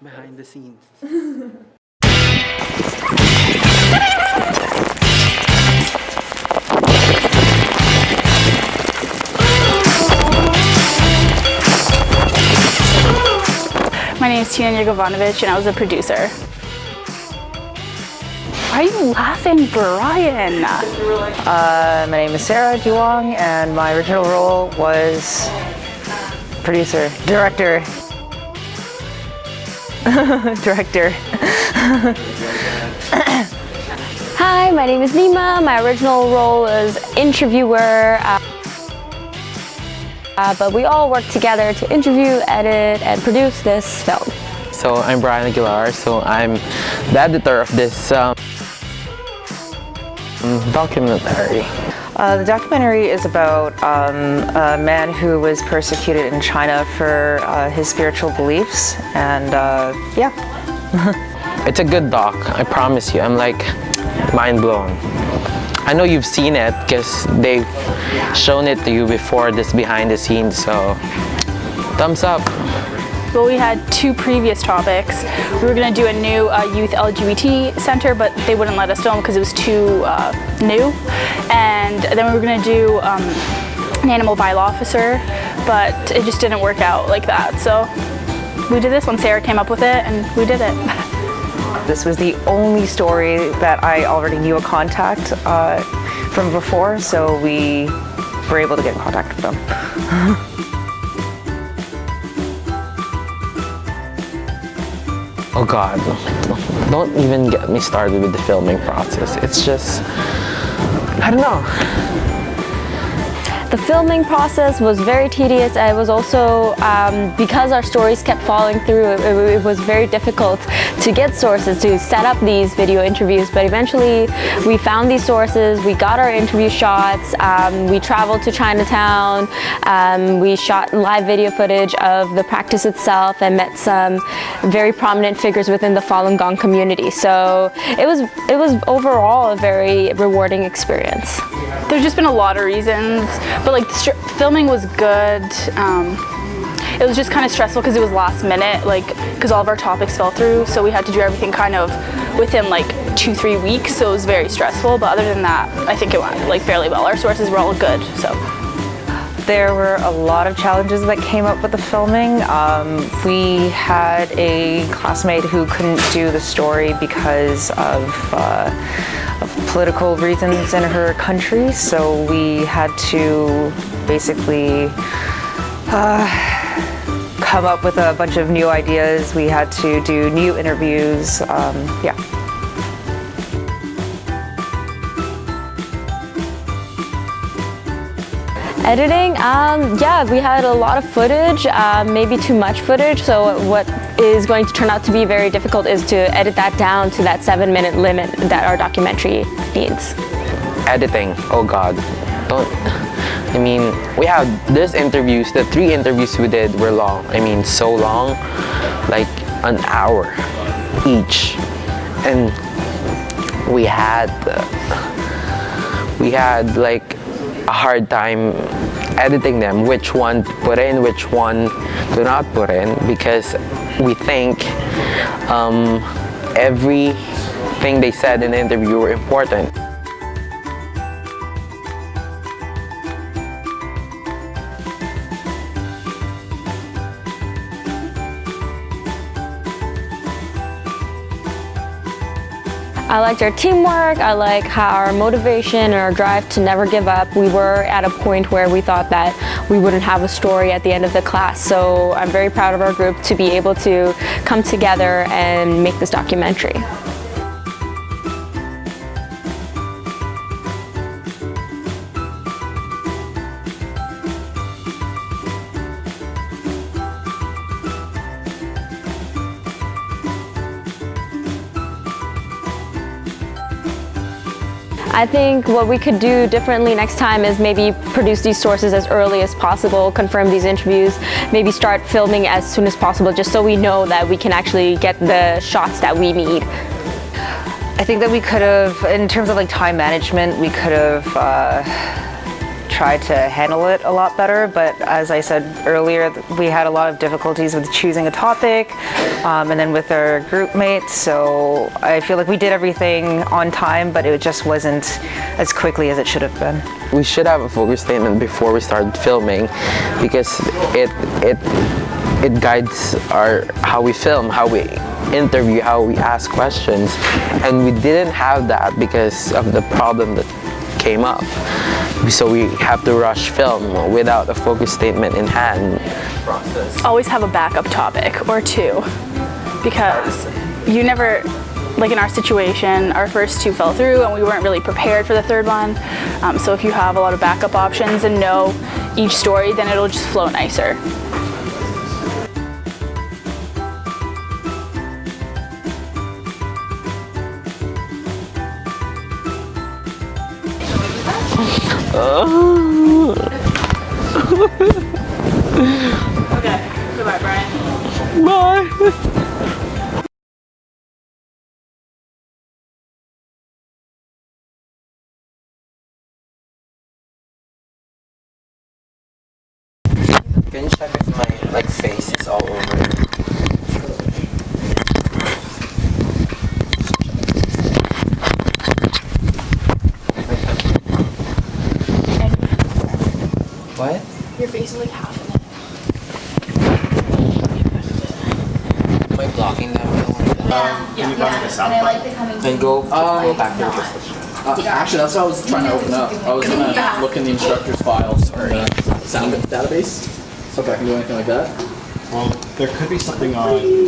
behind the scenes. My name is Tina Jurgovanovic and I was a producer. Why are you laughing, Brian? My name is Sarah Duong and my original role was producer, director. Director. Hi, my name is Nima. My original role was interviewer. But we all worked together to interview, edit, and produce this film. So I'm Brian Aguilar, so I'm the editor of this documentary. The documentary is about a man who was persecuted in China for his spiritual beliefs, and yeah. It's a good doc, I promise you. I'm like mind blown. I know you've seen it because they've shown it to you before this behind the scenes, so thumbs up. Well, we had two previous topics. We were going to do a new youth LGBT center, but they wouldn't let us film because it was too new. And then we were going to do an animal bylaw officer, but it just didn't work out like that. So we did this one. Sarah came up with it, and we did it. This was the only story that I already knew a contact from before, so we were able to get in contact with them. Oh God, don't even get me started with the filming process. It's just, I don't know. The filming process was very tedious. It was also, because our stories kept falling through, it was very difficult to get sources to set up these video interviews. But eventually we found these sources, we got our interview shots, we traveled to Chinatown, we shot live video footage of the practice itself and met some very prominent figures within the Falun Gong community. So it was overall a very rewarding experience. There's just been a lot of reasons, but like filming was good. It was just kind of stressful because it was last minute, like because all of our topics fell through, so we had to do everything kind of within like 2-3 weeks. So it was very stressful. But other than that, I think it went like fairly well. Our sources were all good. So there were a lot of challenges that came up with the filming. We had a classmate who couldn't do the story because of political reasons in her country, so we had to basically come up with a bunch of new ideas. We had to do new interviews, yeah. Editing, yeah, we had a lot of footage, maybe too much footage, so what is going to turn out to be very difficult is to edit that down to that 7-minute limit that our documentary needs. Editing, oh God, I mean, we have these interviews, the 3 interviews we did were long. I mean, so long, like an hour each. And we had like a hard time editing them, which one to put in, which one to not put in, because we think everything they said in the interview were important. I liked our teamwork, I like how our motivation and our drive to never give up. We were at a point where we thought that we wouldn't have a story at the end of the class, so I'm very proud of our group to be able to come together and make this documentary. I think what we could do differently next time is maybe produce these sources as early as possible, confirm these interviews, maybe start filming as soon as possible, just so we know that we can actually get the shots that we need. I think that we could have, in terms of like time management, we could have tried to handle it a lot better, but as I said earlier, we had a lot of difficulties with choosing a topic, and then with our group mates, so I feel like we did everything on time, but it just wasn't as quickly as it should have been. We should have a focus statement before we start filming, because it guides how we film, how we interview, how we ask questions, and we didn't have that because of the problem that came up. So we have to rush film without a focus statement in hand. Always have a backup topic or two, because you never, like in our situation, our first two fell through and we weren't really prepared for the third one. So if you have a lot of backup options and know each story, then it'll just flow nicer. Okay, goodbye, Brian. Bye. Can you check if my face is all over? What? Your face is like half in it. Am I blocking that? Can you find like a sound file? Then go back there. Actually, that's what I was trying to open up. I was gonna look in the instructor's files or sound database. So if I can do anything like that. Well, there could be something on